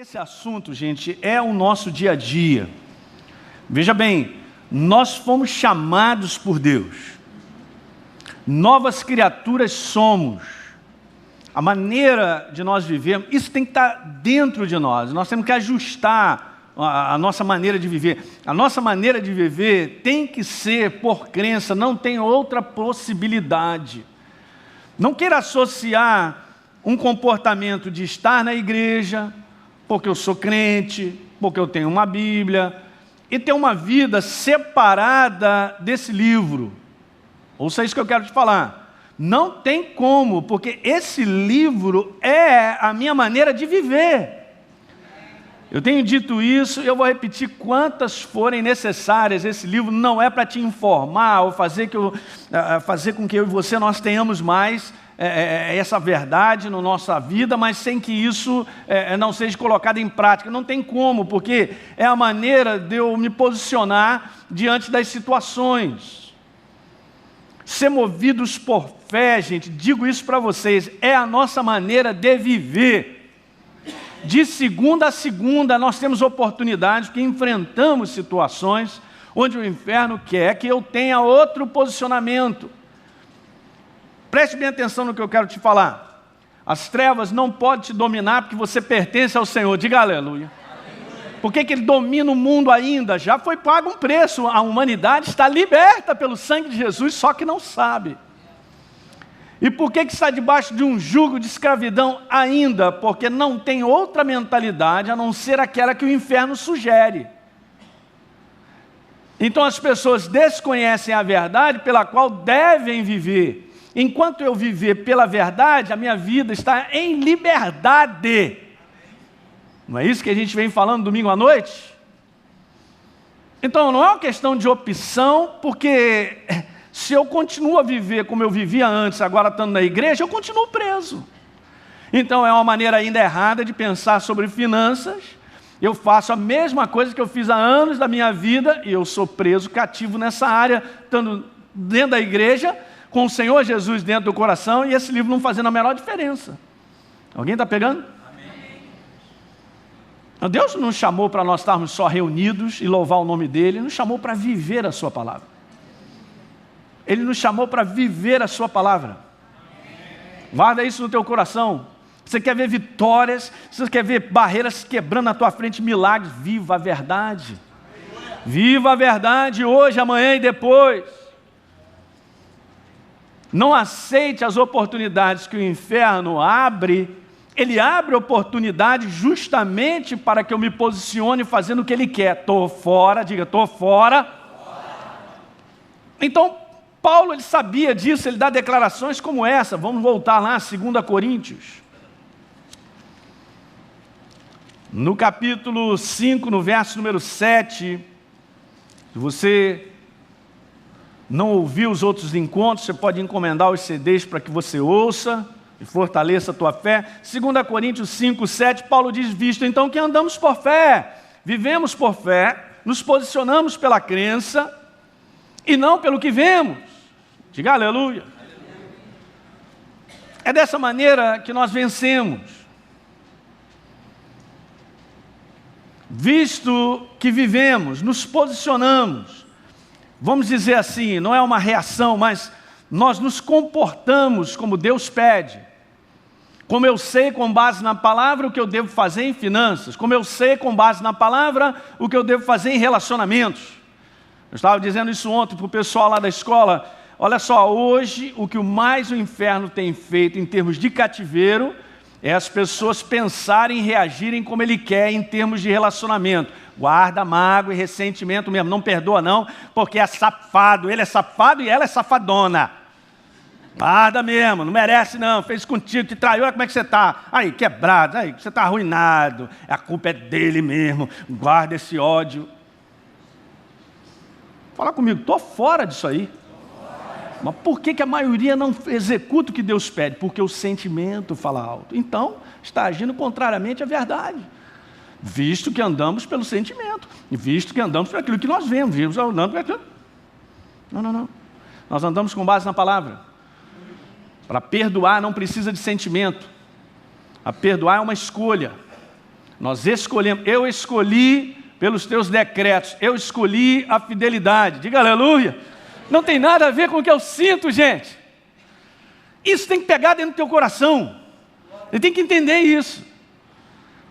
Esse assunto, gente, é o nosso dia a dia. Veja bem, nós fomos chamados por Deus. Novas criaturas somos. A maneira de nós vivermos, isso tem que estar dentro de nós. Nós temos que ajustar a nossa maneira de viver. A nossa maneira de viver tem que ser por crença, não tem outra possibilidade. Não queira associar um comportamento de estar na igreja, porque eu sou crente, porque eu tenho uma Bíblia, e ter uma vida separada desse livro. Ouça isso que eu quero te falar. Não tem como, porque esse livro é a minha maneira de viver. Eu tenho dito isso, eu vou repetir quantas forem necessárias. Esse livro não é para te informar ou fazer com que eu e você nós tenhamos mais essa verdade na nossa vida, mas sem que isso não seja colocado em prática. Não tem como, porque é a maneira de eu me posicionar diante das situações. Ser movidos por fé, gente, digo isso para vocês, é a nossa maneira de viver. De segunda a segunda, nós temos oportunidades, porque enfrentamos situações onde o inferno quer que eu tenha outro posicionamento. Preste bem atenção no que eu quero te falar. As trevas não podem te dominar porque você pertence ao Senhor. Diga aleluia. Por que ele domina o mundo ainda? Já foi pago um preço. A humanidade está liberta pelo sangue de Jesus, só que não sabe. E por que está debaixo de um jugo de escravidão ainda? Porque não tem outra mentalidade a não ser aquela que o inferno sugere. Então as pessoas desconhecem a verdade pela qual devem viver. Enquanto eu viver pela verdade, a minha vida está em liberdade. Não é isso que a gente vem falando domingo à noite? Então não é uma questão de opção, porque se eu continuo a viver como eu vivia antes, agora estando na igreja, eu continuo preso. Então é uma maneira ainda errada de pensar sobre finanças. Eu faço a mesma coisa que eu fiz há anos da minha vida e eu sou preso, cativo nessa área, estando dentro da igreja, com o Senhor Jesus dentro do coração e esse livro não fazendo a menor diferença. Alguém está pegando? Amém. Deus não nos chamou para nós estarmos só reunidos e louvar o nome dEle, Ele nos chamou para viver a sua palavra. Ele nos chamou para viver a sua palavra. Guarda isso no teu coração. Você quer ver vitórias, você quer ver barreiras quebrando na tua frente, milagres, viva a verdade. Viva a verdade hoje, amanhã e depois. Não aceite as oportunidades que o inferno abre. Ele abre oportunidades justamente para que eu me posicione fazendo o que ele quer. Estou fora, diga, estou fora. Então, Paulo ele sabia disso, ele dá declarações como essa. Vamos voltar lá, 2 Coríntios. No capítulo 5, no verso número 7, se você não ouviu os outros encontros, você pode encomendar os CDs para que você ouça e fortaleça a tua fé. 2 Coríntios 5, 7, Paulo diz, visto então que andamos por fé, vivemos por fé, nos posicionamos pela crença e não pelo que vemos. Diga aleluia. É dessa maneira que nós vencemos. Visto que vivemos, nos posicionamos, vamos dizer assim, não é uma reação, mas nós nos comportamos como Deus pede. Como eu sei com base na palavra o que eu devo fazer em finanças, como eu sei com base na palavra o que eu devo fazer em relacionamentos. Eu estava dizendo isso ontem para o pessoal lá da escola. Olha só, hoje o que mais o inferno tem feito em termos de cativeiro é as pessoas pensarem e reagirem como ele quer em termos de relacionamento. Guarda, mágoa e ressentimento mesmo. Não perdoa não, porque é safado. Ele é safado e ela é safadona. Guarda mesmo, não merece não. Fez contigo, te traiu, olha como é que você está. Aí, quebrado, aí, você está arruinado. A culpa é dele mesmo. Guarda esse ódio. Fala comigo, estou fora disso aí. Mas por que a maioria não executa o que Deus pede? Porque o sentimento fala alto. Então, está agindo contrariamente à verdade. Visto que andamos pelo sentimento. Visto que andamos por aquilo que nós vemos. Vimos andando por aquilo. Não. Nós andamos com base na palavra. Para perdoar não precisa de sentimento. A perdoar é uma escolha. Nós escolhemos, eu escolhi pelos teus decretos, eu escolhi a fidelidade. Diga aleluia. Não tem nada a ver com o que eu sinto, gente. Isso tem que pegar dentro do teu coração. Você tem que entender isso.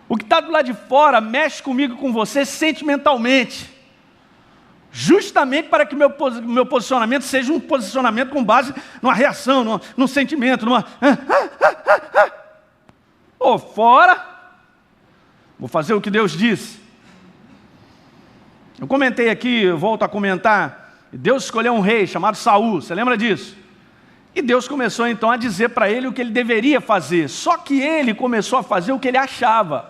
O que está do lado de fora mexe comigo e com você sentimentalmente. Justamente para que o meu posicionamento seja um posicionamento com base numa reação, num sentimento, Ou fora, vou fazer o que Deus disse. Eu comentei aqui, eu volto a comentar, Deus escolheu um rei chamado Saul, você lembra disso? E Deus começou então a dizer para ele o que ele deveria fazer, só que ele começou a fazer o que ele achava,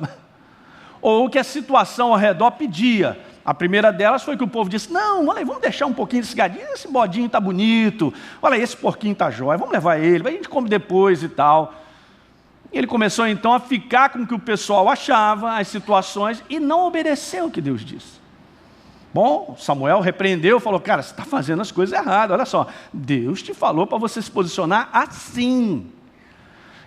ou o que a situação ao redor pedia. A primeira delas foi que o povo disse, não, olha aí, vamos deixar um pouquinho desse gadinho, esse bodinho está bonito, olha aí, esse porquinho está jóia, vamos levar ele, a gente come depois e tal. Ele começou então a ficar com o que o pessoal achava, as situações, e não obedeceu o que Deus disse. Bom, Samuel repreendeu, falou, cara, você está fazendo as coisas erradas, olha só, Deus te falou para você se posicionar assim.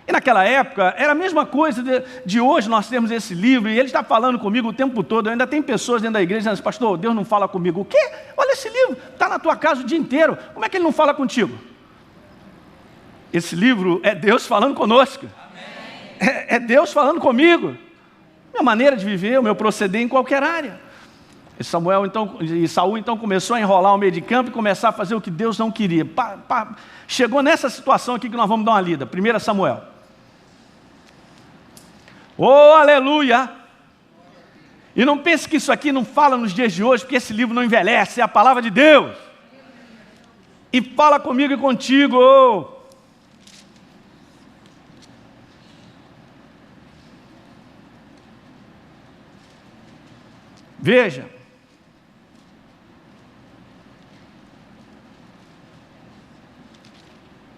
E naquela época, era a mesma coisa de hoje, nós temos esse livro, e ele está falando comigo o tempo todo, ainda tem pessoas dentro da igreja dizendo, pastor, Deus não fala comigo. O quê? Olha esse livro, está na tua casa o dia inteiro, como é que ele não fala contigo? Esse livro é Deus falando conosco. É Deus falando comigo. Minha maneira de viver, o meu proceder em qualquer área. E Saul então começou a enrolar o meio de campo e começar a fazer o que Deus não queria. Chegou nessa situação aqui que nós vamos dar uma lida. 1 Samuel. Oh, aleluia! E não pense que isso aqui não fala nos dias de hoje, porque esse livro não envelhece, é a palavra de Deus. E fala comigo e contigo. Oh. Veja.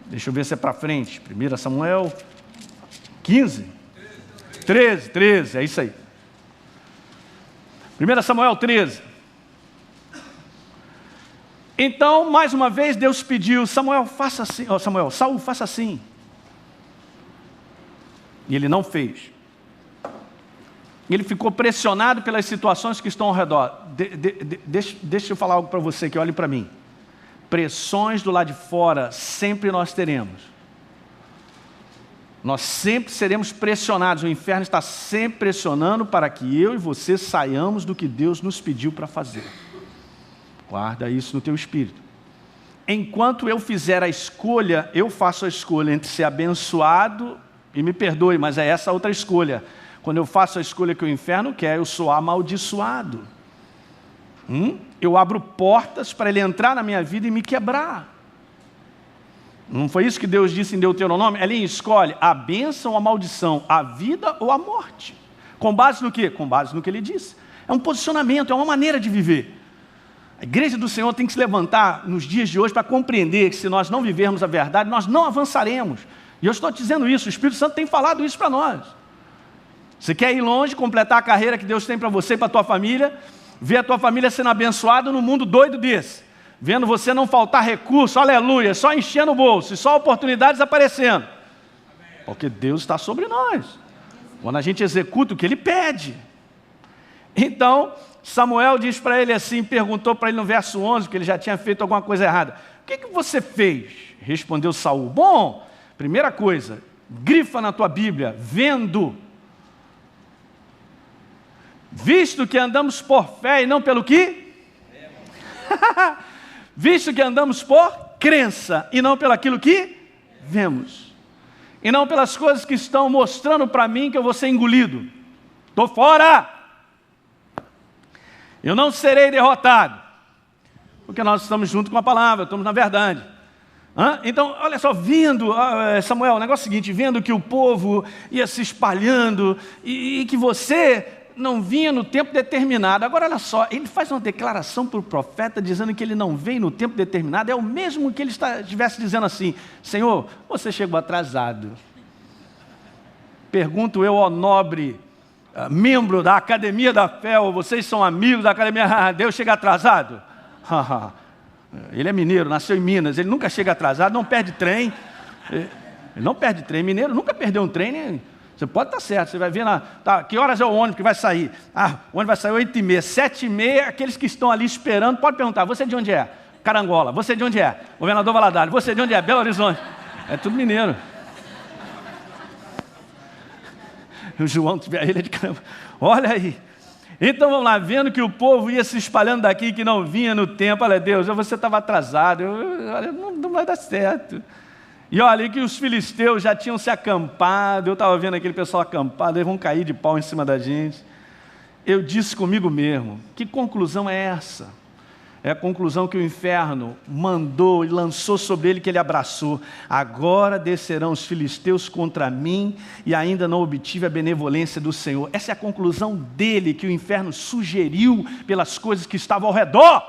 Deixa eu ver se é para frente. 1 Samuel 15. 13, é isso aí. 1 Samuel 13. Então, mais uma vez, Deus pediu, Samuel, faça assim. Saul, faça assim. E ele não fez. Ele ficou pressionado pelas situações que estão ao redor. Deixa eu falar algo para você que olhe para mim. Pressões do lado de fora sempre nós teremos. Nós sempre seremos pressionados. O inferno está sempre pressionando para que eu e você saiamos do que Deus nos pediu para fazer. Guarda isso no teu espírito. Enquanto eu fizer a escolha, eu faço a escolha entre ser abençoado, e me perdoe, mas é essa outra escolha. Quando eu faço a escolha que o inferno quer, eu sou amaldiçoado. Eu abro portas para ele entrar na minha vida e me quebrar. Não foi isso que Deus disse em Deuteronômio? Ele escolhe a bênção ou a maldição, a vida ou a morte. Com base no quê? Com base no que ele disse. É um posicionamento, é uma maneira de viver. A igreja do Senhor tem que se levantar nos dias de hoje para compreender que se nós não vivermos a verdade, nós não avançaremos. E eu estou te dizendo isso, o Espírito Santo tem falado isso para nós. Você quer ir longe, completar a carreira que Deus tem para você e para a tua família, ver a tua família sendo abençoada num mundo doido desse, vendo você não faltar recurso, aleluia, só enchendo o bolso, e só oportunidades aparecendo. Porque Deus está sobre nós, quando a gente executa o que Ele pede. Então, Samuel diz para ele assim, perguntou para ele no verso 11, porque ele já tinha feito alguma coisa errada. O que você fez? Respondeu Saul. Bom, primeira coisa, grifa na tua Bíblia, vendo. Visto que andamos por fé e não pelo quê? Visto que andamos por crença e não pelo aquilo que vemos. E não pelas coisas que estão mostrando para mim que eu vou ser engolido. Estou fora! Eu não serei derrotado. Porque nós estamos junto com a palavra, estamos na verdade. Então, olha só, vendo, Samuel, o negócio é o seguinte, vendo que o povo ia se espalhando e que você não vinha no tempo determinado. Agora, olha só, ele faz uma declaração para o profeta dizendo que ele não veio no tempo determinado. É o mesmo que ele estivesse dizendo assim, Senhor, você chegou atrasado. Pergunto eu ao nobre membro da Academia da Fé, ou vocês são amigos da Academia, Deus chega atrasado? Ele é mineiro, nasceu em Minas, ele nunca chega atrasado, não perde trem. Ele não perde trem, mineiro nunca perdeu um trem, Você pode estar certo, você vai ver que horas é o ônibus que vai sair? O ônibus vai sair 8h30, 7h30, aqueles que estão ali esperando, pode perguntar, você de onde é? Carangola. Você de onde é? Governador Valadares. Você de onde é? Belo Horizonte. É tudo mineiro. O João, ele é de Carangola. Olha aí. Então vamos lá, vendo que o povo ia se espalhando daqui, que não vinha no tempo. Olha, Deus, você estava atrasado. Olha, não vai dar certo. E olha, que os filisteus já tinham se acampado. Eu estava vendo aquele pessoal acampado, eles vão cair de pau em cima da gente. Eu disse comigo mesmo, que conclusão é essa? É a conclusão que o inferno mandou e lançou sobre ele, que ele abraçou. Agora descerão os filisteus contra mim e ainda não obtive a benevolência do Senhor. Essa é a conclusão dele, que o inferno sugeriu pelas coisas que estavam ao redor.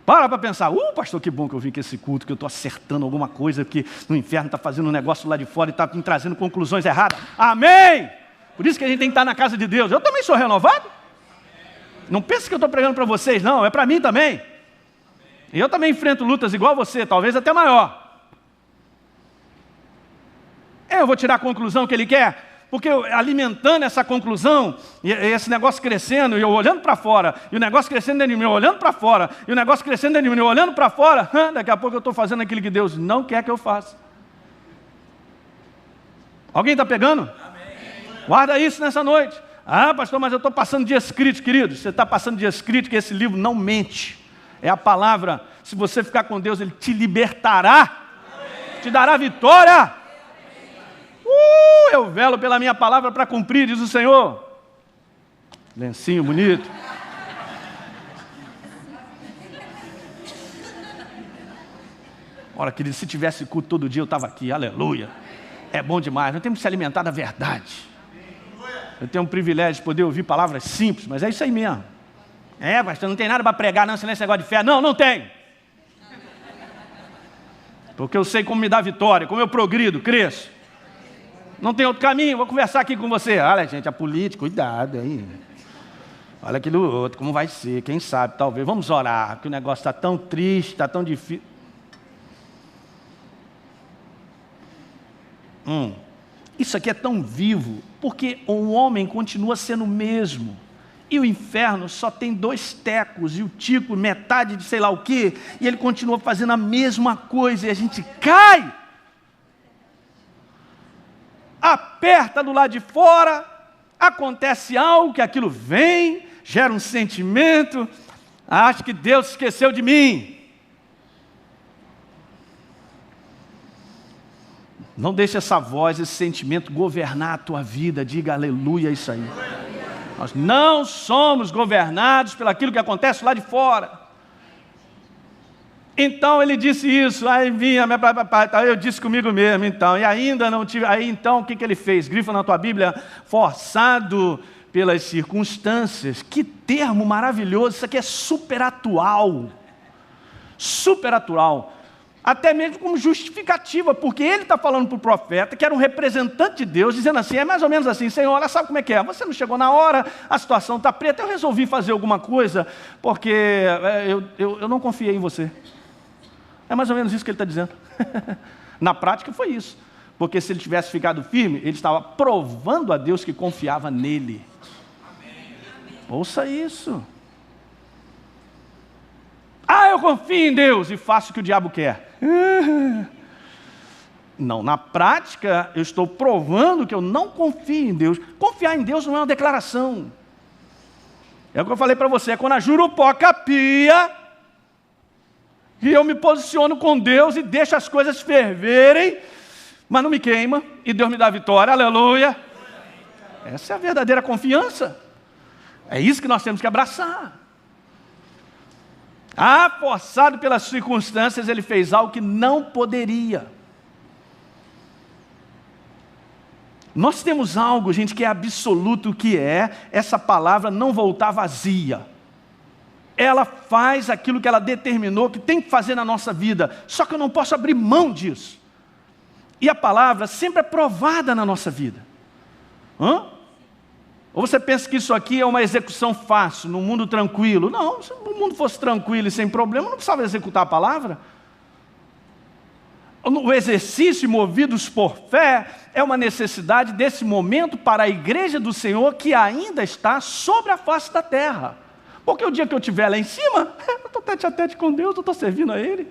Para pensar, pastor, que bom que eu vim com esse culto, que eu estou acertando alguma coisa, porque o inferno está fazendo um negócio lá de fora e está me trazendo conclusões erradas. Amém! Por isso que a gente tem que estar na casa de Deus. Eu também sou renovado. Não pense que eu estou pregando para vocês, não, é para mim também. E eu também enfrento lutas igual você, talvez até maior. Eu vou tirar a conclusão que ele quer, porque alimentando essa conclusão, e esse negócio crescendo, e eu olhando para fora, e o negócio crescendo dentro de mim, eu olhando para fora, e o negócio crescendo dentro de mim, eu olhando para fora, daqui a pouco eu estou fazendo aquilo que Deus não quer que eu faça. Alguém está pegando? Amém. Guarda isso nessa noite. Pastor, mas eu estou passando dias críticos, queridos. Você está passando dias críticos, esse livro não mente. É a palavra. Se você ficar com Deus, Ele te libertará. Amém. Te dará vitória. Eu velo pela minha palavra para cumprir, diz o Senhor. Lencinho bonito. Ora, querido, se tivesse culto todo dia, eu estava aqui. Aleluia. É bom demais. Nós temos que se alimentar da verdade. Eu tenho um privilégio de poder ouvir palavras simples, mas é isso aí mesmo. Pastor, não tem nada para pregar, não, senão esse negócio de fé. Não tem. Porque eu sei como me dá vitória, como eu progrido, cresço. Não tem outro caminho, vou conversar aqui com você. Olha, gente, a política, cuidado aí. Olha aquilo outro, como vai ser, quem sabe, talvez. Vamos orar, porque o negócio está tão triste, está tão difícil. Isso aqui é tão vivo, porque o homem continua sendo o mesmo. E o inferno só tem 2 tecos, e o tico metade de sei lá o quê, e ele continua fazendo a mesma coisa, e a gente cai. Aperta do lado de fora, acontece algo, que aquilo vem, gera um sentimento, acho que Deus esqueceu de mim. Não deixe essa voz, esse sentimento governar a tua vida. Diga aleluia isso aí. Nós não somos governados pelo aquilo que acontece lá de fora. Então ele disse isso, aí vinha, eu disse comigo mesmo, então, e ainda não tive, aí então o que ele fez? Grifa na tua Bíblia, forçado pelas circunstâncias. Que termo maravilhoso, isso aqui é super atual. Super atual. Até mesmo como justificativa, porque ele está falando para o profeta, que era um representante de Deus, dizendo assim, é mais ou menos assim, Senhor, olha, sabe como é que é? Você não chegou na hora, a situação está preta, eu resolvi fazer alguma coisa, porque eu não confiei em você. É mais ou menos isso que ele está dizendo. Na prática foi isso, porque se ele tivesse ficado firme, ele estava provando a Deus que confiava nele. Amém. Ouça isso. Eu confio em Deus e faço o que o diabo quer. Não, na prática eu estou provando que eu não confio em Deus. Confiar em Deus não é uma declaração. É o que eu falei para você, é quando a jurupoca pia e eu me posiciono com Deus e deixo as coisas ferverem, mas não me queima e Deus me dá vitória, aleluia. Essa é a verdadeira confiança. É isso que nós temos que abraçar. Forçado pelas circunstâncias, ele fez algo que não poderia. Nós temos algo, gente, que é absoluto, que é essa palavra não voltar vazia. Ela faz aquilo que ela determinou que tem que fazer na nossa vida, só que eu não posso abrir mão disso. E a palavra sempre é provada na nossa vida. Ou você pensa que isso aqui é uma execução fácil, num mundo tranquilo? Não, se o mundo fosse tranquilo e sem problema, não precisava executar a palavra. o exercício movidos por fé é uma necessidade desse momento para a igreja do Senhor que ainda está sobre a face da terra. Porque o dia que eu estiver lá em cima, eu estou tete a tete com Deus, eu estou servindo a Ele.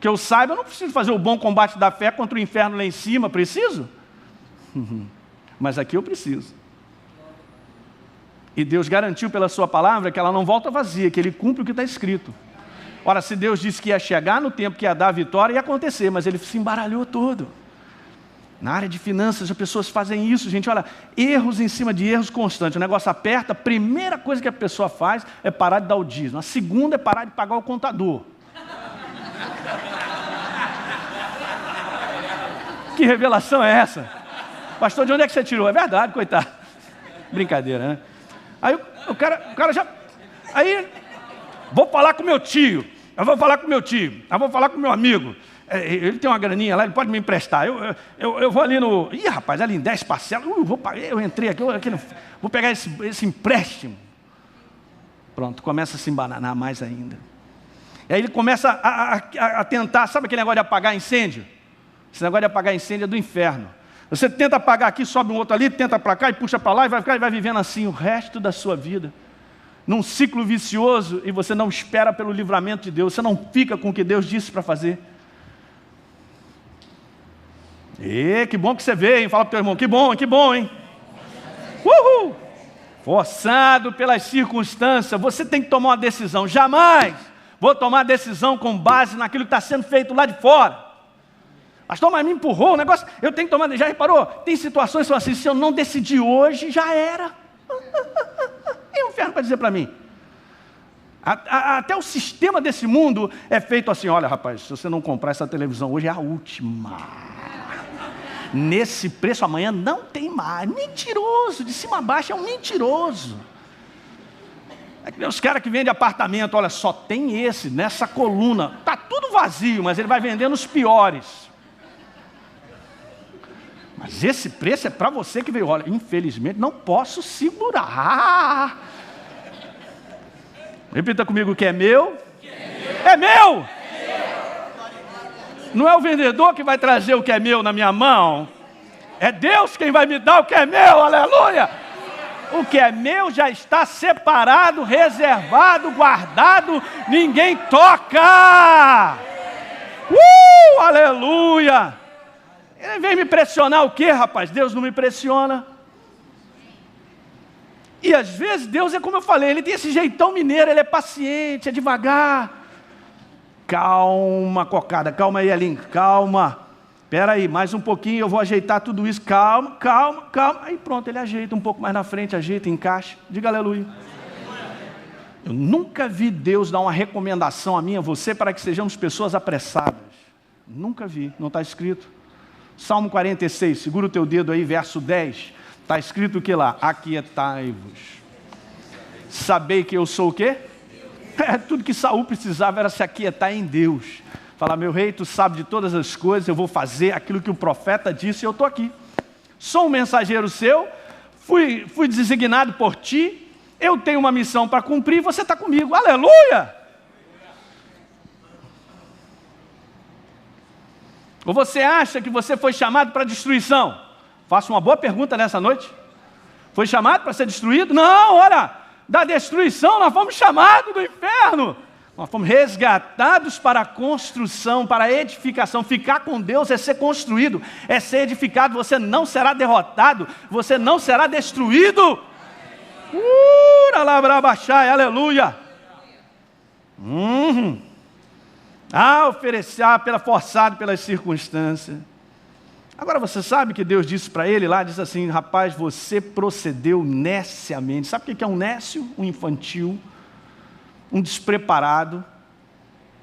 Que eu saiba, eu não preciso fazer o bom combate da fé contra o inferno lá em cima, preciso? Mas aqui eu preciso. E Deus garantiu pela sua palavra que ela não volta vazia, que Ele cumpre o que está escrito. Ora, se Deus disse que ia chegar no tempo que ia dar a vitória, ia acontecer, mas Ele se embaralhou todo. Na área de finanças, as pessoas fazem isso, gente, olha, erros em cima de erros constantes. O negócio aperta, a primeira coisa que a pessoa faz é parar de dar o dízimo. A segunda é parar de pagar o contador. Que revelação é essa? Pastor, de onde é que você tirou? É verdade, coitado. Brincadeira, né? Aí o cara já... Aí, vou falar com meu tio. Eu vou falar com meu tio. Eu vou falar com meu amigo. Ele tem uma graninha lá, ele pode me emprestar. Eu vou ali no... Ih, rapaz, ali em 10 parcelas. Eu entrei aqui, vou pegar esse empréstimo. Pronto, começa a se embananar mais ainda. E aí ele começa a tentar... Sabe aquele negócio de apagar incêndio? Esse negócio de apagar incêndio é do inferno. Você tenta apagar aqui, sobe um outro ali, tenta para cá e puxa para lá e vai vivendo assim o resto da sua vida. Num ciclo vicioso e você não espera pelo livramento de Deus. Você não fica com o que Deus disse para fazer. Que bom que você veio, hein? Fala para o teu irmão, que bom, hein? Uhul! Forçado pelas circunstâncias, você tem que tomar uma decisão. Jamais vou tomar decisão com base naquilo que está sendo feito lá de fora. Pastor, mas me empurrou o negócio, eu tenho que tomar, já reparou? Tem situações que são assim, se eu não decidir hoje, já era. E o inferno para dizer para mim? Até o sistema desse mundo é feito assim, olha rapaz, se você não comprar essa televisão hoje é a última. Nesse preço amanhã não tem mais. Mentiroso, de cima a baixo é um mentiroso. É que nem os caras que vendem apartamento, olha, só tem esse, nessa coluna. Está tudo vazio, mas ele vai vendendo os piores. Mas esse preço é para você que veio. Olha, infelizmente não posso segurar. Repita comigo, o que é meu? É meu! Não é o vendedor que vai trazer o que é meu na minha mão. É Deus quem vai me dar o que é meu, aleluia! O que é meu já está separado, reservado, guardado, ninguém toca! Aleluia! Ele vem me pressionar o quê, rapaz? Deus não me pressiona. E às vezes Deus é como eu falei, Ele tem esse jeitão mineiro, Ele é paciente, é devagar. Calma, cocada, calma aí, Elinho, calma. Espera aí, mais um pouquinho, eu vou ajeitar tudo isso. Calma. Aí pronto, Ele ajeita um pouco mais na frente, ajeita, encaixa. Diga aleluia. Eu nunca vi Deus dar uma recomendação a mim, a você, para que sejamos pessoas apressadas. Nunca vi, não está escrito. Salmo 46, segura o teu dedo aí, verso 10. Está escrito o que lá? Aquietai-vos. Sabei que eu sou o quê? Tudo que Saul precisava era se aquietar em Deus. Falar, meu rei, tu sabe de todas as coisas, eu vou fazer aquilo que o profeta disse e eu estou aqui. Sou um mensageiro seu, fui designado por ti, eu tenho uma missão para cumprir e você está comigo. Aleluia! Ou você acha que você foi chamado para destruição? Faço uma boa pergunta nessa noite. Foi chamado para ser destruído? Não, olha, da destruição nós fomos chamados do inferno. Nós fomos resgatados para a construção, para a edificação. Ficar com Deus é ser construído, é ser edificado. Você não será derrotado, você não será destruído. Aleluia. Oferecer forçado pelas circunstâncias. Agora você sabe que Deus disse para ele lá, diz assim, rapaz, você procedeu neciamente. Sabe o que é um nécio? Um infantil, um despreparado.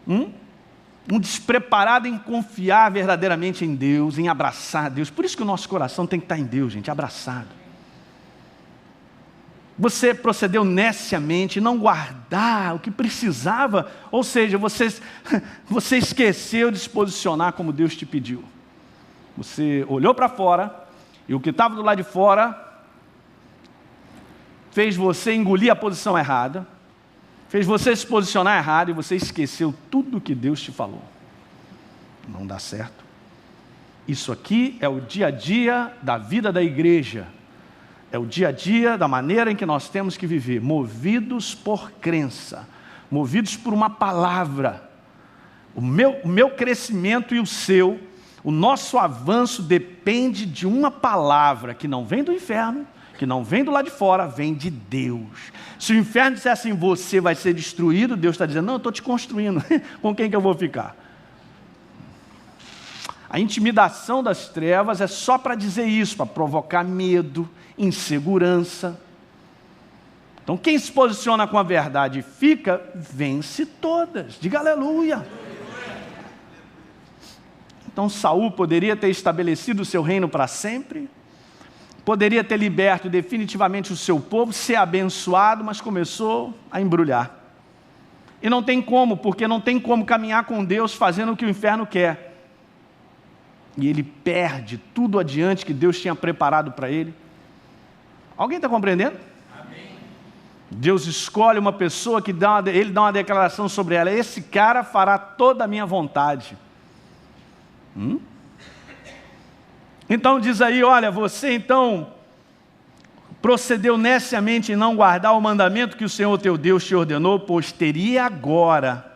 Um despreparado em confiar verdadeiramente em Deus, em abraçar Deus. Por isso que o nosso coração tem que estar em Deus, gente, abraçado. Você procedeu neciamente, não guardar o que precisava, ou seja, você esqueceu de se posicionar como Deus te pediu. Você olhou para fora, e o que estava do lado de fora fez você engolir a posição errada, fez você se posicionar errado, e você esqueceu tudo o que Deus te falou. Não dá certo. Isso aqui é o dia a dia da vida da igreja. É o dia a dia da maneira em que nós temos que viver, movidos por crença, movidos por uma palavra. O meu crescimento e o seu, o nosso avanço depende de uma palavra que não vem do inferno, que não vem do lado de fora, vem de Deus. Se o inferno disser assim, você vai ser destruído, Deus está dizendo, não, eu estou te construindo, com quem que eu vou ficar? A intimidação das trevas é só para dizer isso, para provocar medo, insegurança. Então quem se posiciona com a verdade e fica, vence todas. Diga aleluia. Então Saul poderia ter estabelecido o seu reino para sempre, poderia ter liberto definitivamente o seu povo, ser abençoado, mas começou a embrulhar. E não tem como, porque não tem como caminhar com Deus fazendo o que o inferno quer. E ele perde tudo adiante que Deus tinha preparado para ele. Alguém está compreendendo? Amém. Deus escolhe uma pessoa que ele dá uma declaração sobre ela. Esse cara fará toda a minha vontade. Então diz aí, olha, você então procedeu neciamente em não guardar o mandamento que o Senhor teu Deus te ordenou, pois teria agora...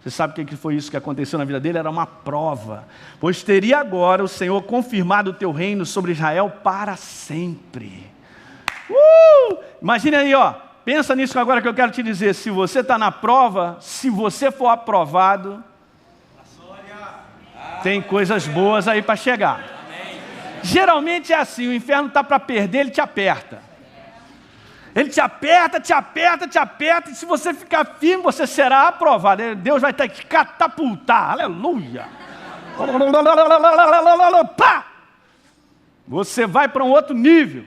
Você sabe o que foi isso que aconteceu na vida dele? Era uma prova. Pois teria agora o Senhor confirmado o teu reino sobre Israel para sempre. Imagine aí, ó. Pensa nisso agora que eu quero te dizer. Se você está na prova, se você for aprovado, tem coisas boas aí para chegar. Geralmente é assim, o inferno está para perder, ele te aperta. Ele te aperta, te aperta, te aperta, e se você ficar firme, você será aprovado. Deus vai ter que catapultar, aleluia. Pá! Você vai para um outro nível.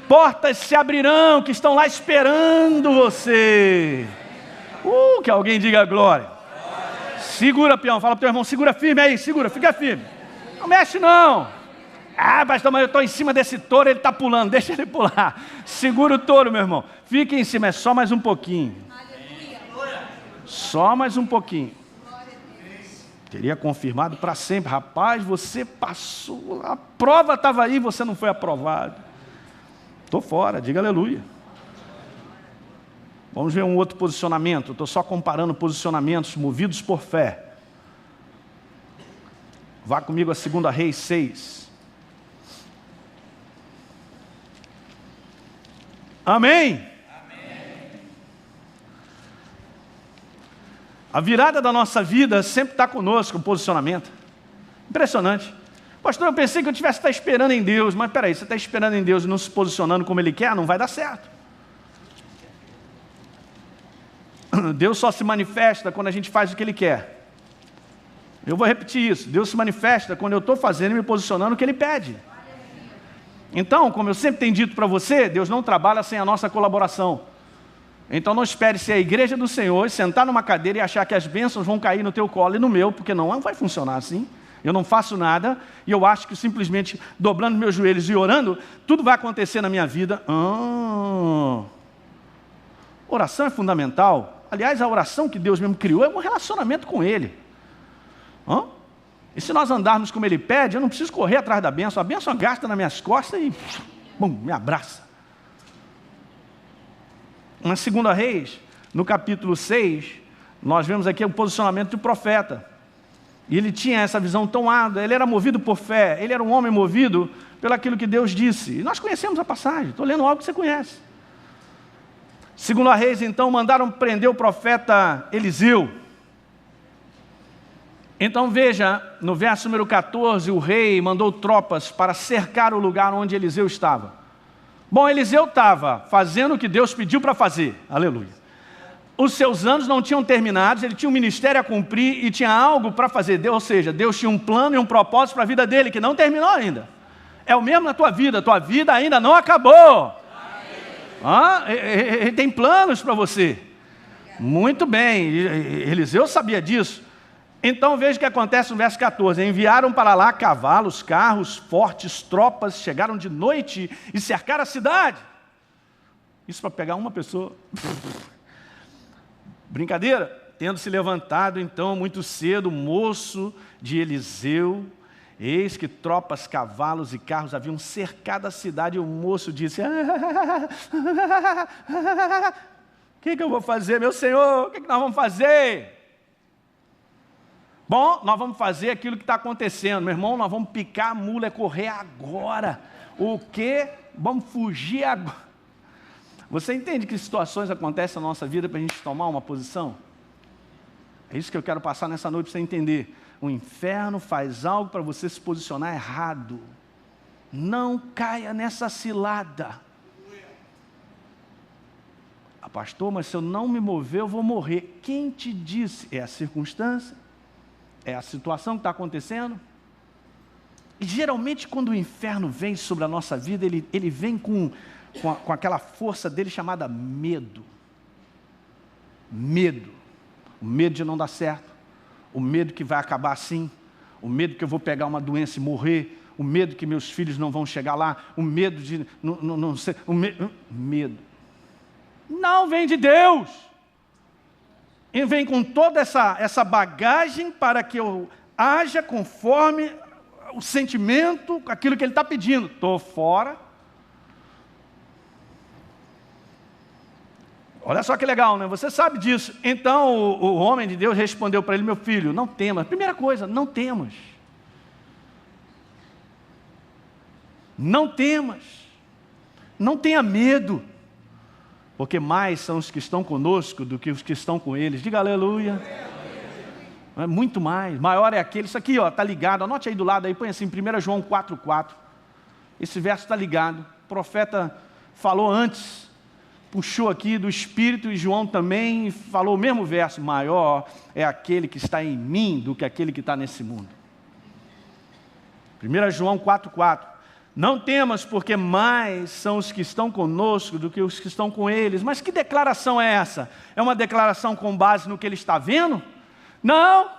Portas se abrirão, que estão lá esperando você. Que alguém diga glória. Segura, peão, fala para o teu irmão, segura firme aí, segura, fica firme. Não mexe não. Pastor, mas eu estou em cima desse touro, ele está pulando, deixa ele pular. Segura o touro, meu irmão. Fica em cima, é só mais um pouquinho. Só mais um pouquinho. Teria confirmado para sempre. Rapaz, você passou, a prova estava aí, você não foi aprovado. Estou fora, diga aleluia. Vamos ver um outro posicionamento. Estou só comparando posicionamentos movidos por fé. Vá comigo a 2 Reis 6. Amém? Amém. A virada da nossa vida sempre está conosco, o posicionamento. Impressionante. Pastor, eu pensei que eu tivesse que estar esperando em Deus, mas peraí, você está esperando em Deus e não se posicionando como Ele quer, não vai dar certo. Deus só se manifesta quando a gente faz o que Ele quer. Eu vou repetir isso. Deus se manifesta quando eu estou fazendo e me posicionando o que Ele pede. Então, como eu sempre tenho dito para você, Deus não trabalha sem a nossa colaboração. Então não espere ser a igreja do Senhor, sentar numa cadeira e achar que as bênçãos vão cair no teu colo e no meu, porque não vai funcionar assim. Eu não faço nada e eu acho que simplesmente dobrando meus joelhos e orando, tudo vai acontecer na minha vida. Oração é fundamental. Aliás, a oração que Deus mesmo criou é um relacionamento com Ele. E se nós andarmos como Ele pede, eu não preciso correr atrás da bênção. A bênção gasta nas minhas costas e me abraça. Na 2 Reis, no capítulo 6, nós vemos aqui o posicionamento do profeta. E ele tinha essa visão tão árdua, ele era movido por fé, ele era um homem movido pelo aquilo que Deus disse. E nós conhecemos a passagem, estou lendo algo que você conhece. 2 Reis, então, mandaram prender o profeta Eliseu. Então veja, no verso número 14, o rei mandou tropas para cercar o lugar onde Eliseu estava. Bom, Eliseu estava fazendo o que Deus pediu para fazer, aleluia. Os seus anos não tinham terminados, ele tinha um ministério a cumprir e tinha algo para fazer, ou seja, Deus tinha um plano e um propósito para a vida dele, que não terminou ainda. É o mesmo na tua vida ainda não acabou. Ele tem planos para você. Muito bem, Eliseu sabia disso. Então veja o que acontece no verso 14. Enviaram para lá cavalos, carros, fortes, tropas, chegaram de noite e cercaram a cidade. Isso para pegar uma pessoa. Brincadeira? Tendo se levantado, então, muito cedo, o moço de Eliseu, eis que tropas, cavalos e carros haviam cercado a cidade, e o moço disse: o que eu vou fazer, meu senhor? O que nós vamos fazer? Bom, nós vamos fazer aquilo que está acontecendo, meu irmão, nós vamos picar a mula, é correr agora. O quê? Vamos fugir agora. Você entende que situações acontecem na nossa vida para a gente tomar uma posição? É isso que eu quero passar nessa noite para você entender. O inferno faz algo para você se posicionar errado. Não caia nessa cilada. Ah, pastor, mas se eu não me mover, eu vou morrer. Quem te disse? É a circunstância? É a situação que está acontecendo? E geralmente quando o inferno vem sobre a nossa vida, ele vem com aquela força dele chamada medo. Medo. O medo de não dar certo. O medo que vai acabar assim. O medo que eu vou pegar uma doença e morrer. O medo que meus filhos não vão chegar lá. O medo de não ser. Medo. Não vem de Deus. E vem com toda essa bagagem para que eu haja conforme o sentimento, aquilo que ele está pedindo. Estou fora. Olha só que legal, né? Você sabe disso. Então o homem de Deus respondeu para ele: meu filho, não temas. Primeira coisa, não temas. Não temas. Não tenha medo. Porque mais são os que estão conosco do que os que estão com eles. Diga aleluia. É muito mais. Maior é aquele. Isso aqui, ó, está ligado. Anote aí do lado, aí põe assim, 1 João 4,4. Esse verso está ligado. O profeta falou antes, puxou aqui do Espírito, e João também falou o mesmo verso. Maior é aquele que está em mim do que aquele que está nesse mundo. 1 João 4,4. Não temas, porque mais são os que estão conosco do que os que estão com eles. Mas que declaração é essa? É uma declaração com base no que ele está vendo? Não.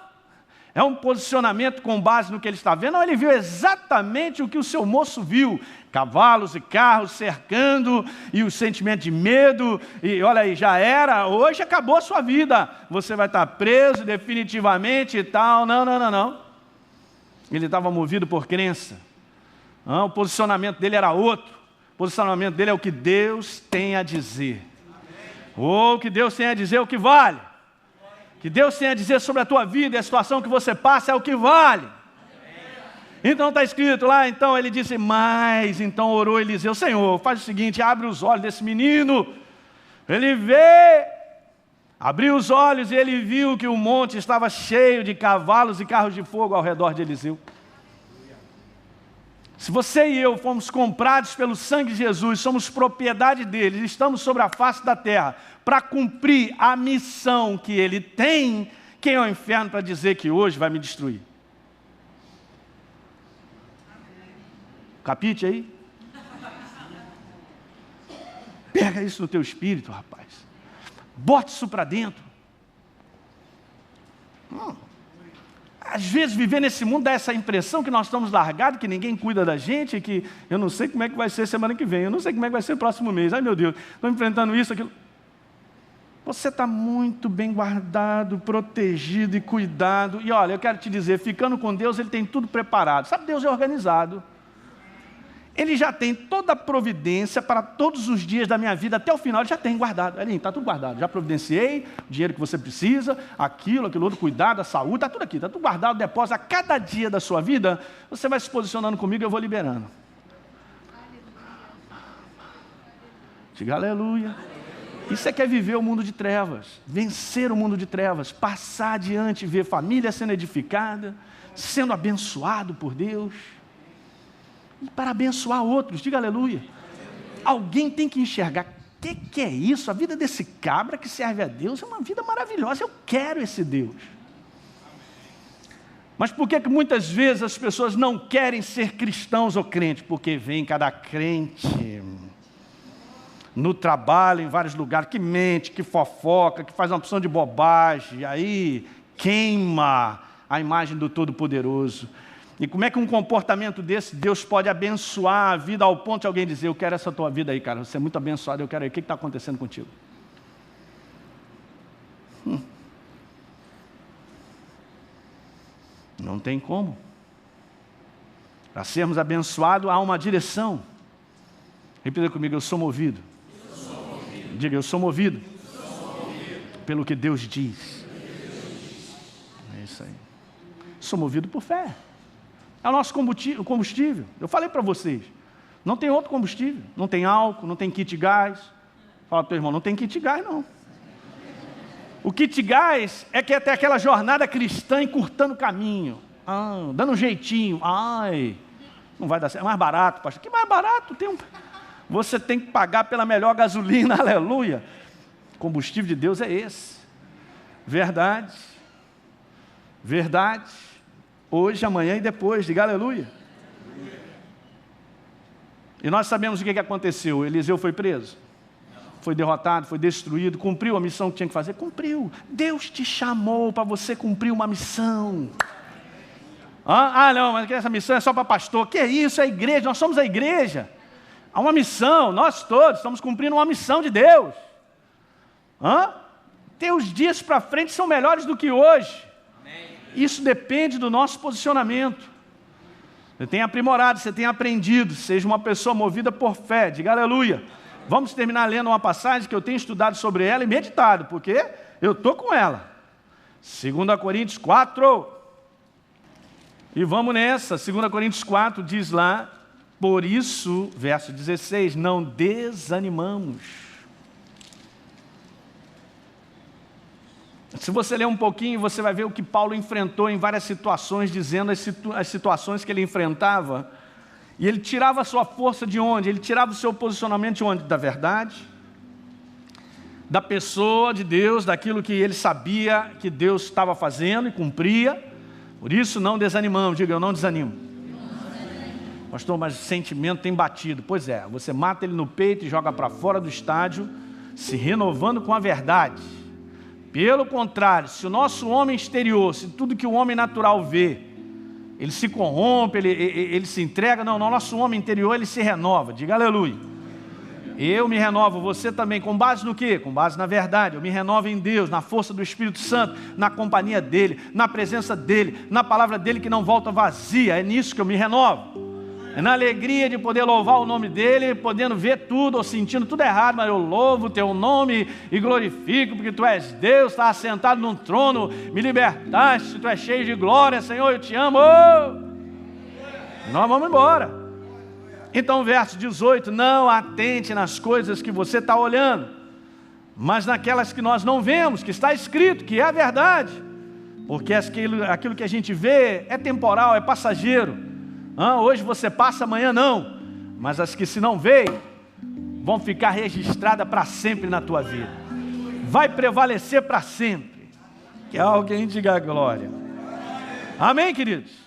É um posicionamento com base no que ele está vendo? Não, ele viu exatamente o que o seu moço viu. Cavalos e carros cercando, e o sentimento de medo, e olha aí, já era, hoje acabou a sua vida. Você vai estar preso definitivamente e tal. Não. Ele estava movido por crença. O posicionamento dele era outro. O posicionamento dele é o que Deus tem a dizer. O que Deus tem a dizer é o que vale. O que Deus tem a dizer sobre a tua vida e a situação que você passa é o que vale. Então está escrito lá, então ele disse: mas, então orou Eliseu: Senhor, faz o seguinte, abre os olhos desse menino. Ele vê, abriu os olhos e ele viu que o monte estava cheio de cavalos e carros de fogo ao redor de Eliseu. Se você e eu fomos comprados pelo sangue de Jesus, somos propriedade dele, estamos sobre a face da terra para cumprir a missão que ele tem, quem é o inferno para dizer que hoje vai me destruir? Capite aí? Pega isso no teu espírito, rapaz. Bote isso para dentro. Às vezes viver nesse mundo dá essa impressão que nós estamos largados, que ninguém cuida da gente, que eu não sei como é que vai ser semana que vem, eu não sei como é que vai ser o próximo mês. Ai meu Deus, estou enfrentando isso, aquilo. Você está muito bem guardado, protegido e cuidado. E olha, eu quero te dizer, ficando com Deus, Ele tem tudo preparado. Sabe, Deus é organizado. Ele já tem toda a providência para todos os dias da minha vida, até o final, Ele já tem guardado. Elinho, está tudo guardado. Já providenciei o dinheiro que você precisa, aquilo outro, cuidado, a saúde, está tudo aqui, está tudo guardado, depósito. A cada dia da sua vida, você vai se posicionando comigo e eu vou liberando. Diga aleluia. Isso é que é viver o mundo de trevas, vencer o mundo de trevas, passar adiante, ver família sendo edificada, sendo abençoado por Deus. E para abençoar outros, diga aleluia. Alguém tem que enxergar, o que é isso? A vida desse cabra que serve a Deus é uma vida maravilhosa, eu quero esse Deus. Mas por que muitas vezes as pessoas não querem ser cristãos ou crentes? Porque vem cada crente no trabalho, em vários lugares, que mente, que fofoca, que faz uma opção de bobagem, aí queima a imagem do Todo-Poderoso. E como é que um comportamento desse, Deus pode abençoar a vida ao ponto de alguém dizer: eu quero essa tua vida aí, cara, você é muito abençoado, eu quero aí, o que está acontecendo contigo? Não tem como. Para sermos abençoados, há uma direção. Repita comigo, eu sou movido. Diga, eu sou movido. Pelo que Deus diz. É isso aí. Sou movido por fé. É o nosso combustível. Eu falei para vocês, não tem outro combustível. Não tem álcool, não tem kit gás. Fala para o teu irmão, não tem kit gás não. O kit gás é que é até aquela jornada cristã encurtando o caminho. Dando um jeitinho. Não vai dar certo. É mais barato, pastor. Que mais barato? Você tem que pagar pela melhor gasolina, aleluia. O combustível de Deus é esse. Verdade. Verdade. Hoje, amanhã e depois. Diga aleluia. E nós sabemos o que aconteceu. Eliseu foi preso. Foi derrotado, foi destruído. Cumpriu a missão que tinha que fazer? Cumpriu. Deus te chamou para você cumprir uma missão. Não, mas essa missão é só para pastor. Que é isso? É a igreja. Nós somos a igreja. Há uma missão. Nós todos estamos cumprindo uma missão de Deus. Teus dias para frente são melhores do que hoje. Isso depende do nosso posicionamento. Você tem aprimorado, você tem aprendido. Seja uma pessoa movida por fé. Diga aleluia. Vamos terminar lendo uma passagem que eu tenho estudado sobre ela e meditado, porque eu estou com ela. 2 Coríntios 4. E vamos nessa. 2 Coríntios 4 diz lá, por isso, verso 16, não desanimamos. Se você ler um pouquinho, você vai ver o que Paulo enfrentou em várias situações, dizendo as situações que ele enfrentava. E ele tirava a sua força de onde? Ele tirava o seu posicionamento de onde? Da verdade, da pessoa de Deus, daquilo que ele sabia que Deus estava fazendo e cumpria. Por isso não desanimamos. Diga, eu não desanimo. Pastor, mas o sentimento tem batido. Pois é, você mata ele no peito e joga para fora do estádio, se renovando com a verdade. Pelo contrário, se o nosso homem exterior, se tudo que o homem natural vê, ele se corrompe, ele se entrega, não, nosso homem interior, ele se renova. Diga aleluia. Eu me renovo, você também, com base no quê? Com base na verdade. Eu me renovo em Deus, na força do Espírito Santo, na companhia dEle, na presença dEle, na palavra dEle que não volta vazia. É nisso que eu me renovo. É na alegria de poder louvar o nome dEle, podendo ver tudo ou sentindo tudo errado, mas eu louvo o Teu nome e glorifico, porque Tu és Deus, está assentado num trono, me libertaste, Tu és cheio de glória, Senhor, eu te amo. Nós vamos embora. Então, verso 18, não atente nas coisas que você está olhando, mas naquelas que nós não vemos, que está escrito, que é a verdade, porque aquilo que a gente vê é temporal, é passageiro. Hoje você passa, amanhã não, mas as que se não veem, vão ficar registradas para sempre na tua vida, vai prevalecer para sempre. Que alguém diga glória. Amém, queridos?